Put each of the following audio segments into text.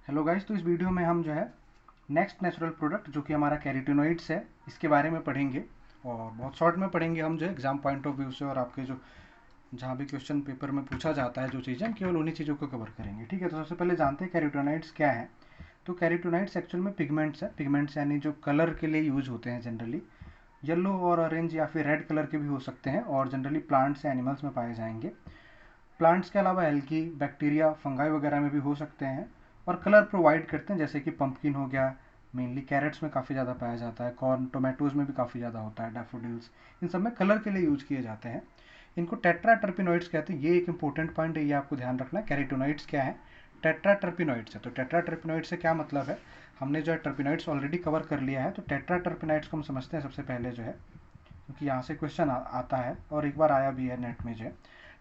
Hello guys, तो इस video में हम जो है नेक्स्ट नेचुरल प्रोडक्ट जो कि हमारा कैरोटीनॉइड्स है इसके बारे में पढ़ेंगे। और बहुत शॉर्ट में पढ़ेंगे हम जो है एग्जाम पॉइंट ऑफ व्यू से, और आपके जो जहाँ भी क्वेश्चन पेपर में पूछा जाता है जो चीज़ें, हम केवल उन्हीं चीज़ों को कवर करेंगे। ठीक है, तो सबसे पहले जानते हैं कैरोटीनॉइड्स क्या है। तो कैरोटीनॉइड्स एक्चुअल में पिगमेंट्स है। पिगमेंट्स यानी जो कलर के लिए यूज होते हैं जनरली। येलो और ऑरेंज या फिर रेड कलर के भी हो सकते हैं, और जनरली प्लांट्स या एनिमल्स में पाए जाएंगे। प्लांट्स के अलावा एल्गी, बैक्टीरिया, फंगाई वगैरह में भी हो सकते हैं और कलर प्रोवाइड करते हैं, जैसे कि पंपकिन हो गया, मेनली कैरेट्स में काफ़ी ज़्यादा पाया जाता है, कॉर्न, टोमेटोज में भी काफ़ी ज़्यादा होता है, डैफोडिल्स, इन सब में कलर के लिए यूज किए जाते हैं। इनको टेट्राटर्पिनॉइड्स कहते हैं। ये एक इंपॉर्टेंट पॉइंट है, ये आपको ध्यान रखना है। कैरोटीनॉइड्स क्या है? टेट्राटर्पिनॉइड्स है। तो टेट्राटर्पिनॉइड से क्या मतलब है? हमने जो है टर्पिनॉइड्स ऑलरेडी कवर कर लिया है, तो टेट्राटर्पिनॉइड्स को हम समझते हैं सबसे पहले जो है, क्योंकि यहाँ से क्वेश्चन आता है और एक बार आया भी है नेट में जो है।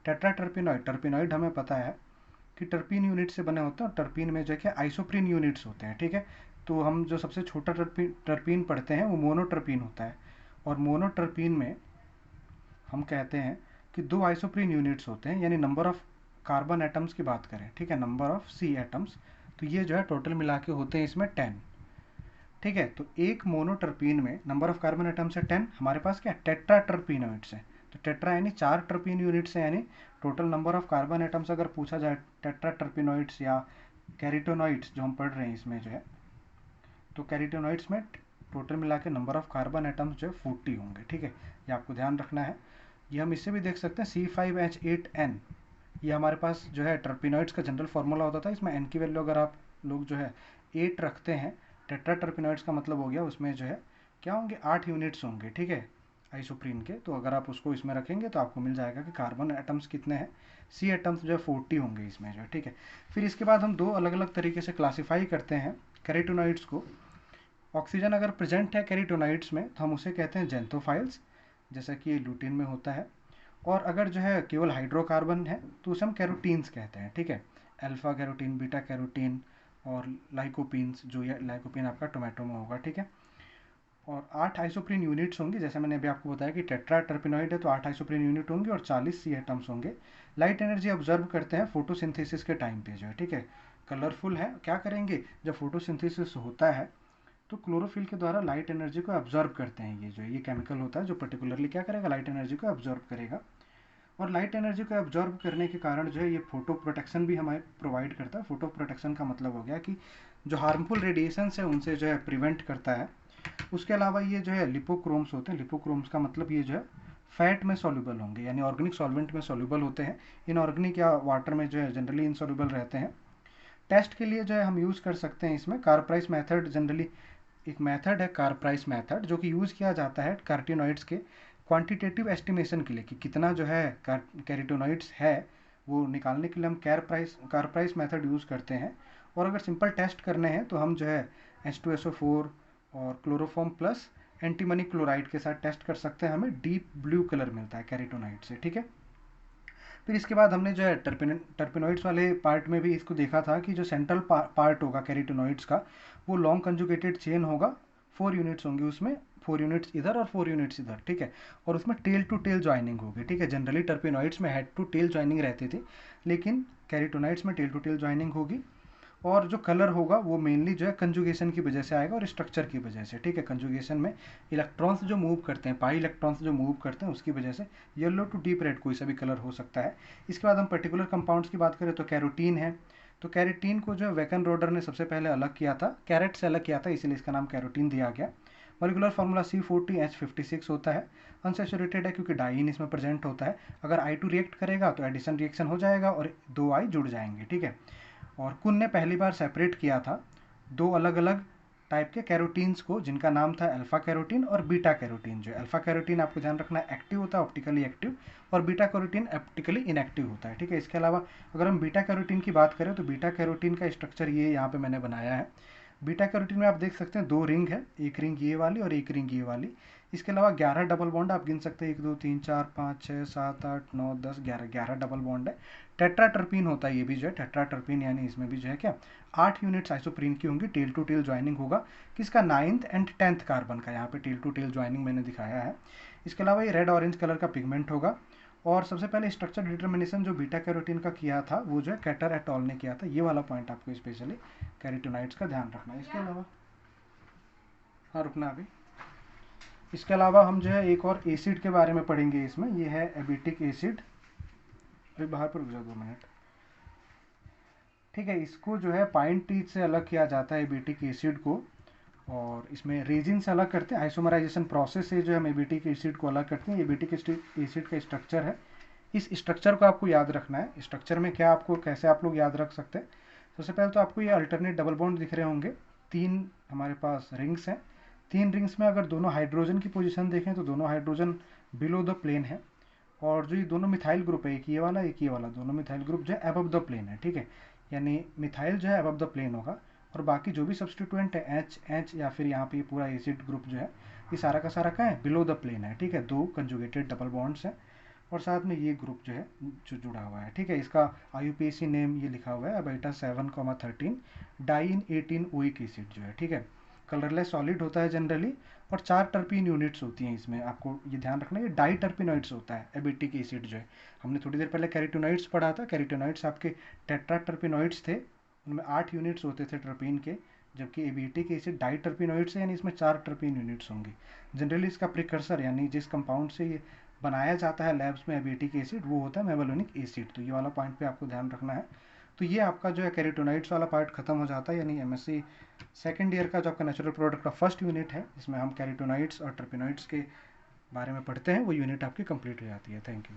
टेट्राटर्पिनॉइड, टर्पिनॉइड हमें पता है कि टर्पीन यूनिट से बने होते हैं, और टर्पीन में जो है आइसोप्रीन यूनिट्स होते हैं। ठीक है, तो हम जो सबसे छोटा टर्पीन पढ़ते हैं वो मोनोटर्पीन होता है, और मोनोटर्पीन में हम कहते हैं कि दो आइसोप्रीन यूनिट्स होते हैं, यानी नंबर ऑफ कार्बन एटम्स की बात करें, ठीक है, नंबर ऑफ सी एटम्स, तो ये जो है टोटल मिला के होते हैं इसमें 10। ठीक है, तो एक मोनोटर्पीन में नंबर ऑफ कार्बन एटम्स है 10। हमारे पास क्या टेट्राटर्पिनॉइड्स है, तो टेट्रा यानी 4 टर्पीन यूनिट्स है, यानी total number of carbon atoms अगर पूछा जाए टेट्राटर्पिनॉइड्स या कैरिटोनॉइड्स जो हम पढ़ रहे हैं इसमें जो है, तो कैरिटोनॉइड्स में टोटल मिला के नंबर ऑफ कार्बन एटम्स जो है 40 होंगे। ठीक है, ये आपको ध्यान रखना है। ये हम इससे भी देख सकते हैं C5H8N, ये हमारे पास जो है टर्पिनॉइड्स का जनरल फार्मूला होता था। इसमें एन की वैल्यू अगर आप लोग जो है 8 रखते हैं, टेट्रा टर्पिनॉइड्स का मतलब हो गया उसमें जो है क्या होंगे, 8 यूनिट्स होंगे। ठीक है, आइसोप्रीन के, तो अगर आप उसको इसमें रखेंगे तो आपको मिल जाएगा कि कार्बन एटम्स कितने हैं, सी एटम्स जो है 40 होंगे इसमें जो है। ठीक है, फिर इसके बाद हम दो अलग अलग तरीके से क्लासीफाई करते हैं कैरोटीनॉइड्स को। ऑक्सीजन अगर प्रेजेंट है कैरोटीनॉइड्स में तो हम उसे कहते हैं जेंथोफाइल्स, जैसा कि ये लुटीन में होता है। और अगर जो है केवल हाइड्रोकार्बन है तो उसे हम कैरोटीन्स कहते हैं। ठीक है, अल्फा कैरोटीन, बीटा कैरोटीन और लाइकोपीन्स, जो ये लाइकोपीन आपका टोमेटो में होगा। ठीक है, और 8 आइसोप्रीन यूनिट्स होंगी, जैसे मैंने अभी आपको बताया कि टेट्रा टर्पिनॉइड है तो 8 आइसोप्रीन यूनिट होंगे और 40 सी एटम्स होंगे। लाइट एनर्जी ऑब्जर्व करते हैं फोटोसिंथेसिस के टाइम पे जो है। ठीक है, कलरफुल है, क्या करेंगे जब फोटोसिंथेसिस होता है तो क्लोरोफिल के द्वारा लाइट एनर्जी को ऑब्जर्व करते हैं। ये जो ये केमिकल होता है जो पर्टिकुलरली क्या करेगा, लाइट एनर्जी को ऑब्जर्व करेगा। और लाइट एनर्जी को ऑब्जर्व करने के कारण जो है ये फोटो प्रोटेक्शन भी हमें प्रोवाइड करता है। फोटो प्रोटेक्शन का मतलब हो गया कि जो हार्मफुल रेडिएशंस है उनसे जो है प्रिवेंट करता है। उसके अलावा ये जो है लिपोक्रोम्स होते हैं। लिपोक्रोम्स का मतलब ये जो है फैट में सॉल्युबल होंगे, यानी ऑर्गेनिक सॉल्वेंट में सॉल्युबल होते हैं। इनऑर्गेनिक या वाटर में जो है जनरली इनसॉल्युबल रहते हैं। टेस्ट के लिए जो है हम यूज़ कर सकते हैं इसमें कारप्राइस मेथड। जनरली एक मेथड है कारप्राइस मेथड, जो कि यूज़ किया जाता है कैरोटीनॉइड्स के क्वांटिटेटिव एस्टिमेशन के लिए, कि कितना जो है कैरोटीनॉइड्स है वो निकालने के लिए हम कारप्राइस मेथड यूज़ करते हैं। और अगर सिंपल टेस्ट करने हैं तो हम जो है H2SO4 और क्लोरोफॉर्म प्लस एंटीमनी क्लोराइड के साथ टेस्ट कर सकते हैं, हमें डीप ब्लू कलर मिलता है कैरोटीनॉइड से। ठीक है, फिर इसके बाद हमने जो है टर्पिनॉइड्स वाले पार्ट में भी इसको देखा था कि जो सेंट्रल पार्ट होगा कैरोटीनॉइड्स का वो लॉन्ग कंजुगेटेड चेन होगा। 4 यूनिट्स होंगी उसमें, 4 यूनिट्स इधर और 4 यूनिट्स इधर। ठीक है, और उसमें टेल टू टेल ज्वाइनिंग होगी। ठीक है, जनरली टर्पिनॉइड्स में हेड टू टेल ज्वाइनिंग रहती थी, लेकिन कैरोटीनॉइड्स में टेल टू टेल ज्वाइनिंग होगी। और जो कलर होगा वो मेनली जो है कंजुगेशन की वजह से आएगा और स्ट्रक्चर की वजह से। ठीक है, कंजुगेशन में इलेक्ट्रॉन्स जो मूव करते हैं, पाई इलेक्ट्रॉन्स जो मूव करते हैं उसकी वजह से येलो टू डीप रेड कोई सा भी कलर हो सकता है। इसके बाद हम पर्टिकुलर कंपाउंड्स की बात करें तो कैरोटीन है। तो कैरोटीन को जो है वैकन रोडर ने सबसे पहले अलग किया था, कैरेट से अलग किया था, इसीलिए इसका नाम कैरोटीन दिया गया। मॉलिक्यूलर फार्मूला C40H56 होता है। अनसैचुरेटेड है क्योंकि डाइइन इसमें प्रेजेंट होता है। अगर I2 रिएक्ट करेगा तो एडिशन रिएक्शन हो जाएगा और 2 I जुड़ जाएंगे। ठीक है, और कुन ने पहली बार सेपरेट किया था दो अलग अलग टाइप के कैरोटीन्स को, जिनका नाम था अल्फा कैरोटीन और बीटा कैरोटीन। जो अल्फा कैरोटीन आपको ध्यान रखना है एक्टिव होता है, ऑप्टिकली एक्टिव, और बीटा कैरोटीन ऑप्टिकली इनएक्टिव होता है। ठीक है, इसके अलावा अगर हम बीटा कैरोटीन की बात करें तो बीटा कैरोटीन का स्ट्रक्चर ये यहाँ पे मैंने बनाया है। बीटा कैरोटीन में आप देख सकते हैं 2 रिंग है, एक रिंग ये वाली और एक रिंग ये वाली। इसके अलावा 11 डबल बॉन्ड आप गिन सकते हैं, 1 2 3 4 5 6 7 8 9 10 11, 11 डबल बॉन्ड है। टेट्राटर्पीन होता है ये भी जो है, टेट्राटर्पीन यानी इसमें भी जो है क्या 8 यूनिट्स आइसोप्रीन की होंगी। टेल टू टेल ज्वाइनिंग होगा किसका, 9th एंड 10th कार्बन का, यहाँ पे टेल टू टेल ज्वाइनिंग मैंने दिखाया है। इसके अलावा ये रेड ऑरेंज कलर का पिगमेंट होगा, और सबसे पहले स्ट्रक्चर डिटर्मिनेशन जो बीटा कैरोटीन का किया था वो जो है कैटर एट ऑल ने किया था। ये वाला पॉइंट आपको स्पेशली कैरोटीनॉइड्स का ध्यान रखना है। इसके अलावा हाँ रुकना अभी। इसके अलावा हम जो है एक और एसिड के बारे में पढ़ेंगे इसमें, ये है एबिटिक एसिड। अभी बाहर पर रुक जाओ 2 मिनट। ठीक है, इसको जो है पाइन टीथ से अलग किया जाता है एबिटिक एसिड को, और इसमें रेजिन से अलग करते हैं। आइसोमराइजेशन प्रोसेस से जो है हम एबिटिक एसिड को अलग करते हैं। एबिटिक एसिड का स्ट्रक्चर है, इस स्ट्रक्चर को आपको याद रखना है। स्ट्रक्चर में क्या आपको कैसे आप लोग याद रख सकते हैं, सबसे पहले तो आपको ये अल्टरनेट डबल बॉन्ड दिख रहे होंगे। 3 हमारे पास रिंग्स हैं। 3 रिंग्स में अगर दोनों हाइड्रोजन की पोजीशन देखें तो दोनों हाइड्रोजन बिलो द प्लेन है, और जो ये दोनों मिथाइल ग्रुप है, एक ये वाला एक ये वाला, दोनों मिथाइल ग्रुप जो है अबव द प्लेन है। ठीक है, यानी मिथाइल जो है अबव द प्लेन होगा, और बाकी जो भी सब्सटीट्यूएंट है एच एच या फिर यहाँ पे पूरा एसिड ग्रुप जो है ये सारा का सारा क्या है, बिलो द प्लेन है। ठीक है, 2 कंजुगेटेड डबल बॉन्ड्स हैं, और साथ में ये ग्रुप जो है जो जुड़ा हुआ है। ठीक है, इसका IUPAC नेम ये लिखा हुआ है अबाइटा 7,13 डाइन 18 ओइक एसिड जो है। ठीक है, कलरलेस सॉलिड होता है जनरली, और 4 टर्पीन यूनिट्स होती हैं इसमें। आपको ये ध्यान रखना है, ये डाई टर्पिनॉइड्स होता है एबिटिक एसिड जो है। हमने थोड़ी देर पहले कैरोटीनॉइड्स पढ़ा था, कैरोटीनॉइड्स आपके टेट्रा टर्पिनॉइड्स थे, उनमें 8 यूनिट्स होते थे टर्पीन के, जबकि एबिटिक एसिड डाई टर्पिनॉइड्स है, यानी इसमें 4 टर्पीन यूनिट्स होंगे। जनरली इसका प्रिकर्सर यानी जिस कंपाउंड से ये बनाया जाता है लैब्स में एबिटिक एसिड, वो होता है मेवलोनिक एसिड। तो ये वाला पॉइंट पे आपको ध्यान रखना है। तो ये आपका जो है कैरोटीनॉइड्स वाला पार्ट खत्म हो जाता है, यानी MSc सेकेंड ईयर का जो आपका नेचुरल प्रोडक्ट का फर्स्ट यूनिट है, इसमें हम कैरोटीनॉइड्स और टर्पिनॉइड्स के बारे में पढ़ते हैं, वो यूनिट आपकी कंप्लीट हो जाती है। Thank you.